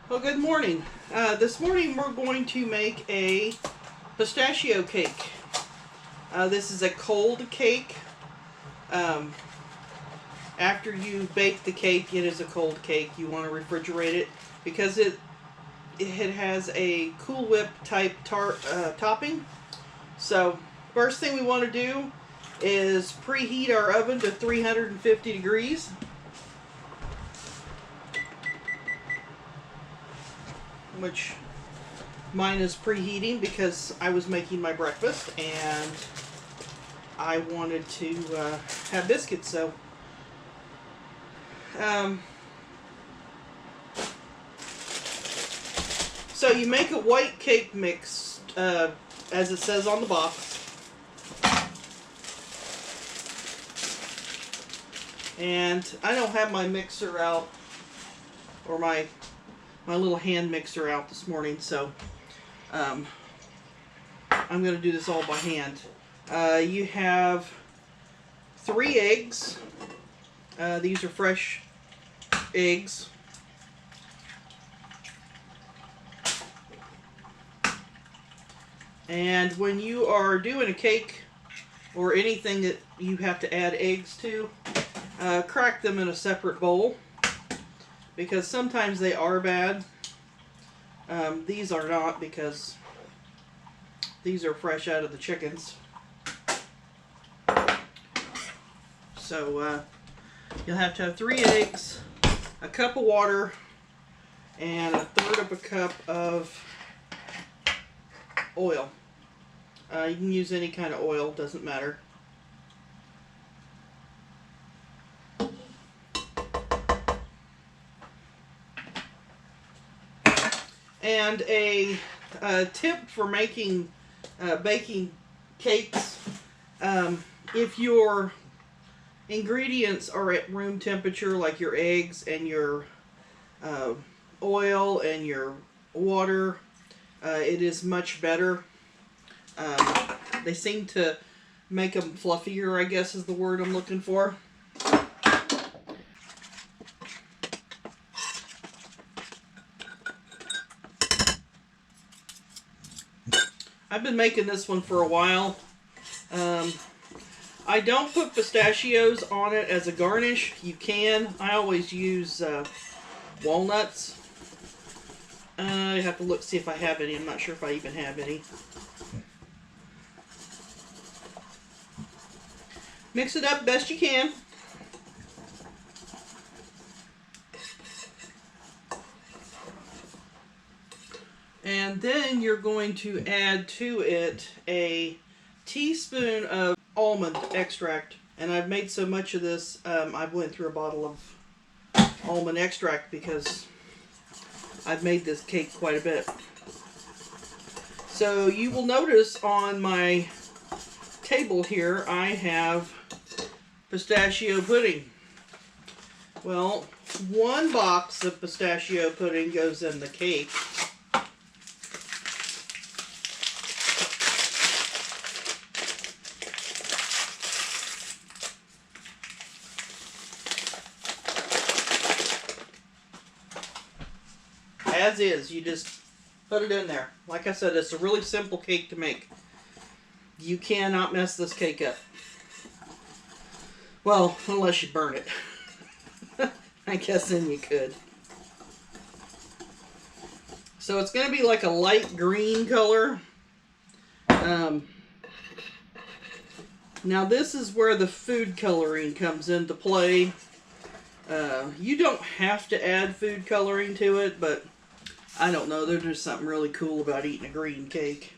Well, good morning. This morning we're going to make a pistachio cake. This is a cold cake. After you bake the cake, it is a cold cake. You want to refrigerate it because it has a Cool Whip type topping. So first thing we want to do is preheat our oven to 350 degrees. Which mine is preheating because I was making my breakfast and I wanted to have biscuits. So you make a white cake mix as it says on the box, and I don't have my mixer out, or my little hand mixer out this morning, so I'm going to do this all by hand. You have 3 eggs. These are fresh eggs. And when you are doing a cake or anything that you have to add eggs to, crack them in a separate bowl, because sometimes they are bad. These are not, because these are fresh out of the chickens. So you'll have to have 3 eggs, a cup of water, and 1/3 of a cup of oil. You can use any kind of oil, doesn't matter. And a tip for making baking cakes: if your ingredients are at room temperature, like your eggs and your oil and your water, it is much better. They seem to make them fluffier, I guess is the word I'm looking for. I've been making this one for a while. I don't put pistachios on it as a garnish. You can. I always use walnuts. I have to look, see if I have any. I'm not sure if I even have any. Mix it up best you can. And then you're going to add to it a teaspoon of almond extract. And I've made so much of this, I went through a bottle of almond extract because I've made this cake quite a bit. So you will notice on my table here, I have pistachio pudding. Well, 1 box of pistachio pudding goes in the cake. As is, you just put it in there. Like I said, it's a really simple cake to make. You cannot mess this cake up. Well, unless you burn it. I guess then you could. So it's going to be like a light green color. Now this is where the food coloring comes into play. You don't have to add food coloring to it, but I don't know, there's just something really cool about eating a green cake.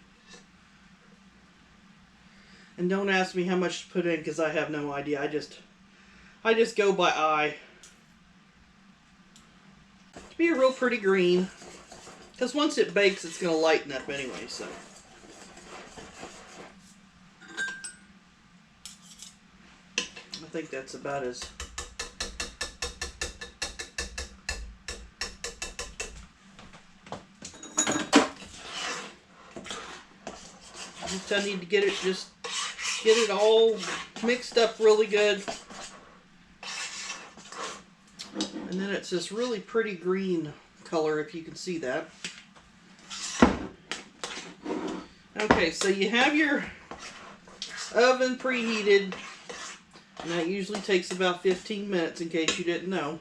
And don't ask me how much to put in, because I have no idea. I just go by eye. To be a real pretty green, because once it bakes, it's going to lighten up anyway, so. I think that's about as I need to get it all mixed up really good. And then it's this really pretty green color if you can see that. Okay, so you have your oven preheated, and that usually takes about 15 minutes in case you didn't know.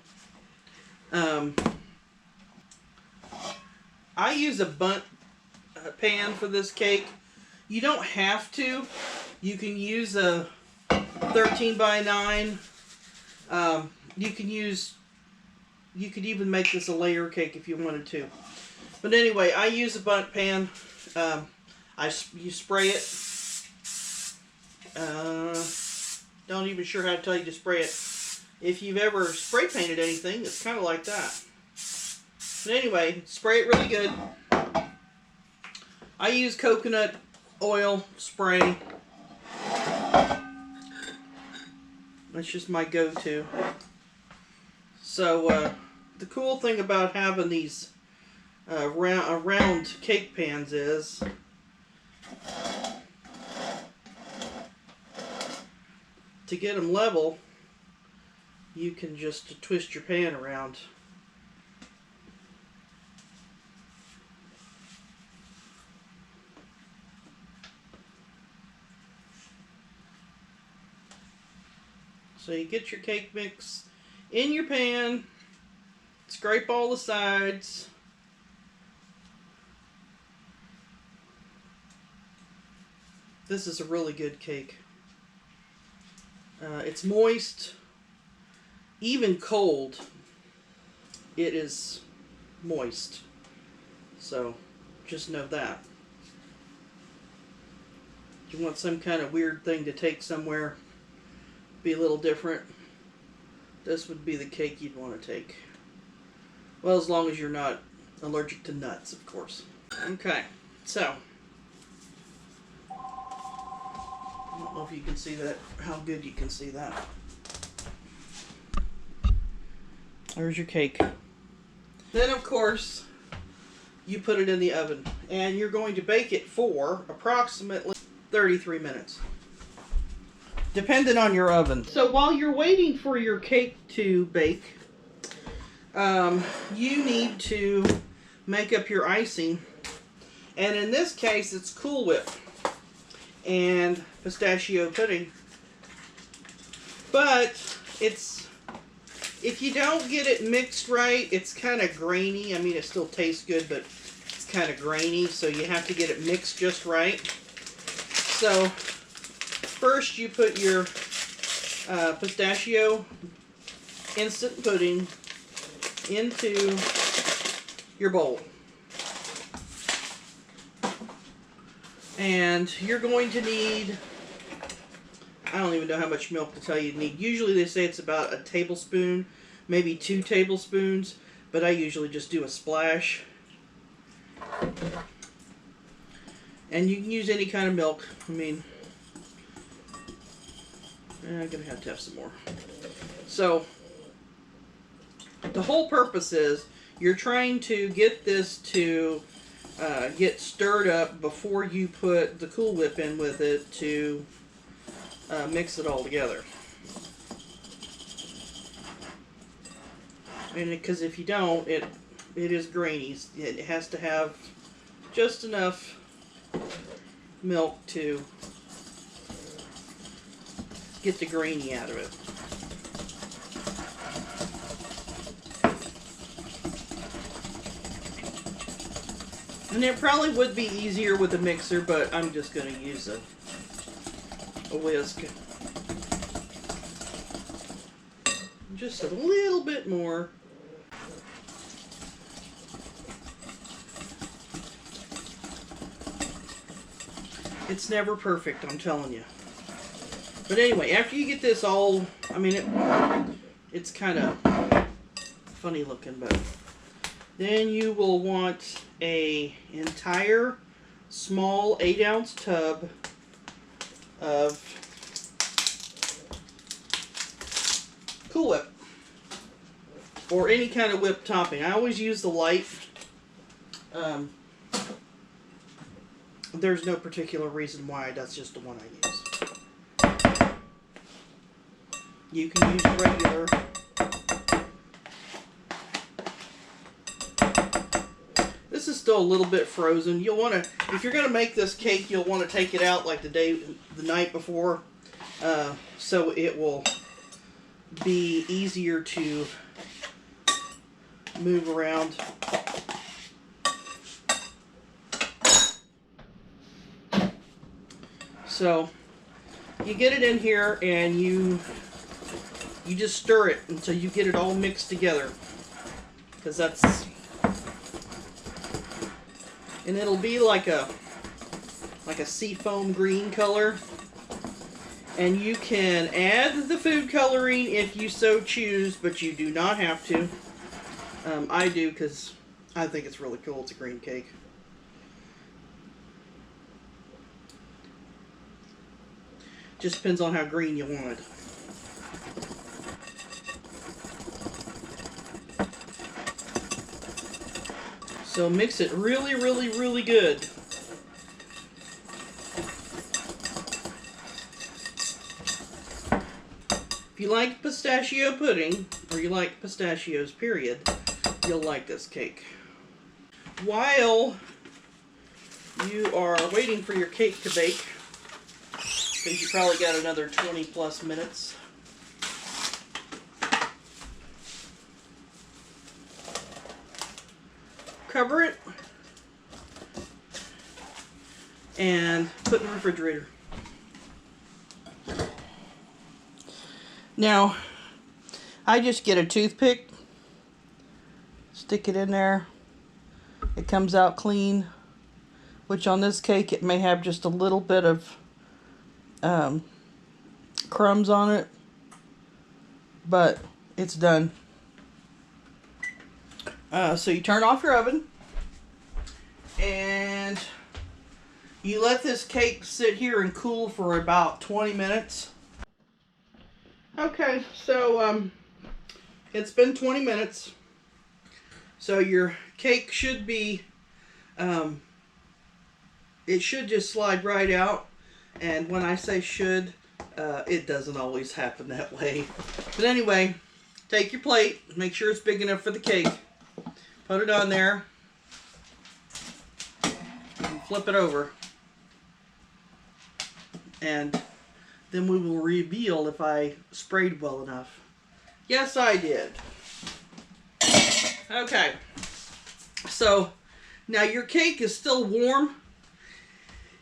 I use a bundt pan for this cake. You don't have to. You can use a 13 by 9. You could even make this a layer cake if you wanted to. But anyway, I use a bundt pan. You spray it. Don't even sure how to tell you to spray it. If you've ever spray painted anything, it's kind of like that. But anyway, spray it really good. I use coconut oil spray. That's just my go-to. So the cool thing about having these round cake pans is to get them level, you can just twist your pan around. So you get your cake mix in your pan, scrape all the sides. This is a really good cake. It's moist, even cold, it is moist. So just know that. If you want some kind of weird thing to take somewhere, be a little different, this would be the cake you'd want to take. Well, as long as you're not allergic to nuts, of course. Okay, so I don't know if you can see that, how good you can see that. There's your cake. Then, of course, you put it in the oven, and you're going to bake it for approximately 33 minutes. Depending on your oven. So while you're waiting for your cake to bake, you need to make up your icing. And in this case, it's Cool Whip and pistachio pudding. But if you don't get it mixed right, it's kind of grainy. I mean, it still tastes good, but it's kind of grainy. So you have to get it mixed just right. So first, you put your pistachio instant pudding into your bowl. And you're going to need, I don't even know how much milk to tell you need. Usually they say it's about a tablespoon, maybe 2 tablespoons, but I usually just do a splash. And you can use any kind of milk. I mean, I'm going to have some more. So, the whole purpose is you're trying to get this to get stirred up before you put the Cool Whip in with it to mix it all together. And because if you don't, it is grainy. It has to have just enough milk to get the grainy out of it. And it probably would be easier with a mixer, but I'm just going to use a whisk. Just a little bit more. It's never perfect, I'm telling you. But anyway, after you get this all, I mean, it's kind of funny looking, but then you will want an entire small 8-ounce tub of Cool Whip or any kind of whipped topping. I always use the light. There's no particular reason why, that's just the one I use. You can use the regular. This is still a little bit frozen. You'll want to, if you're going to make this cake, you'll want to take it out like the night before, so it will be easier to move around. So you get it in here and you just stir it until you get it all mixed together, because and it'll be like a seafoam green color. And you can add the food coloring if you so choose, but you do not have to. I do because I think it's really cool. It's a green cake. Just depends on how green you want it. So mix it really, really, really good. If you like pistachio pudding, or you like pistachios, period, you'll like this cake. While you are waiting for your cake to bake, because you probably got another 20 plus minutes, cover it and put in the refrigerator. Now, I just get a toothpick, stick it in there. It comes out clean, which on this cake it may have just a little bit of crumbs on it, but it's done. So you turn off your oven and you let this cake sit here and cool for about 20 minutes. Okay, so it's been 20 minutes. So your cake should be, it should just slide right out. And when I say should, it doesn't always happen that way. But anyway, take your plate, make sure it's big enough for the cake. Put it on there and flip it over. And then we will reveal if I sprayed well enough. Yes, I did. Okay. So now your cake is still warm,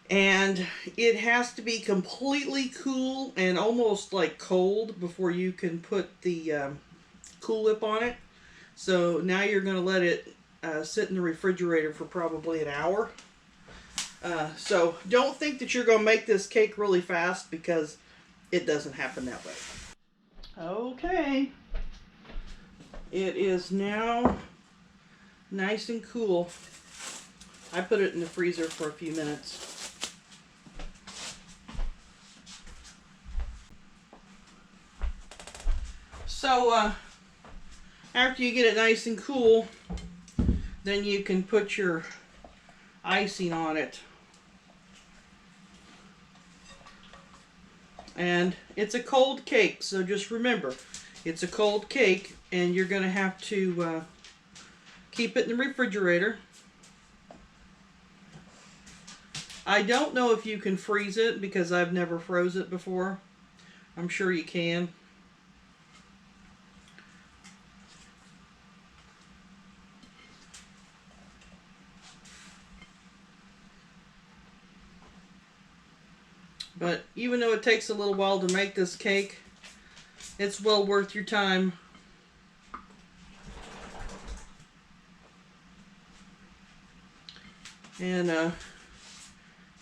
and it has to be completely cool and almost like cold before you can put the Cool Whip on it. So now you're going to let it sit in the refrigerator for probably an hour. So don't think that you're going to make this cake really fast, because it doesn't happen that way. Okay. It is now nice and cool. I put it in the freezer for a few minutes. So after you get it nice and cool, then you can put your icing on it. And it's a cold cake, so just remember, it's a cold cake, and you're going to have to keep it in the refrigerator. I don't know if you can freeze it, because I've never froze it before. I'm sure you can. But even though it takes a little while to make this cake, it's well worth your time. And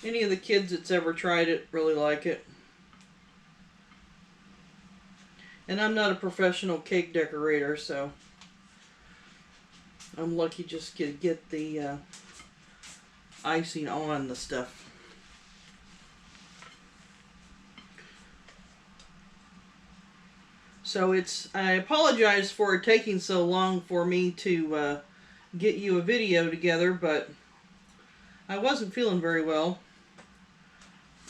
any of the kids that's ever tried it really like it. And I'm not a professional cake decorator, so I'm lucky just to get the icing on the stuff. So I apologize for it taking so long for me to get you a video together, but I wasn't feeling very well.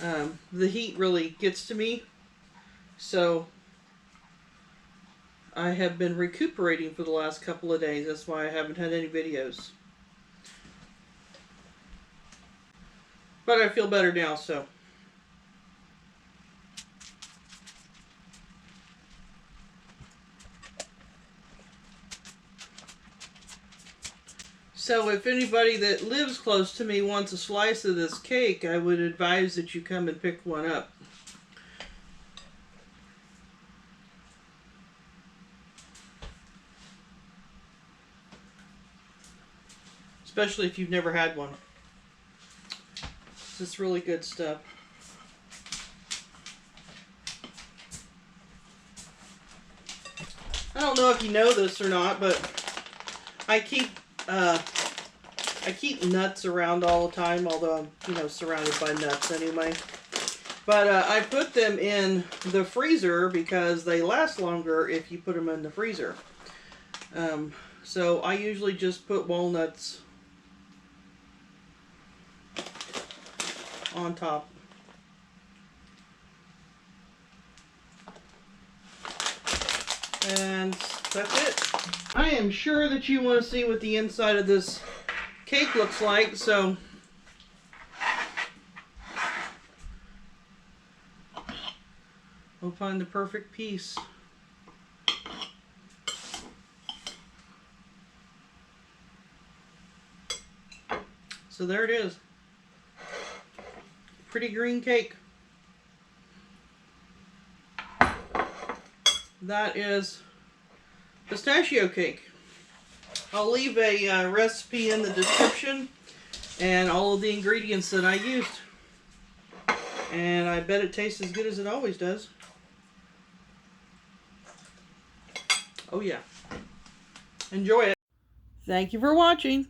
The heat really gets to me, so I have been recuperating for the last couple of days. That's why I haven't had any videos. But I feel better now, so. So if anybody that lives close to me wants a slice of this cake, I would advise that you come and pick one up. Especially if you've never had one. This is really good stuff. I don't know if you know this or not, but I keep nuts around all the time, although I'm, surrounded by nuts anyway. But I put them in the freezer because they last longer if you put them in the freezer. So I usually just put walnuts on top. And that's it. I am sure that you want to see what the inside of this cake looks like, so we'll find the perfect piece. So there it is. Pretty green cake. That is pistachio cake. I'll leave a recipe in the description and all of the ingredients that I used. And I bet it tastes as good as it always does. Oh yeah. Enjoy it. Thank you for watching.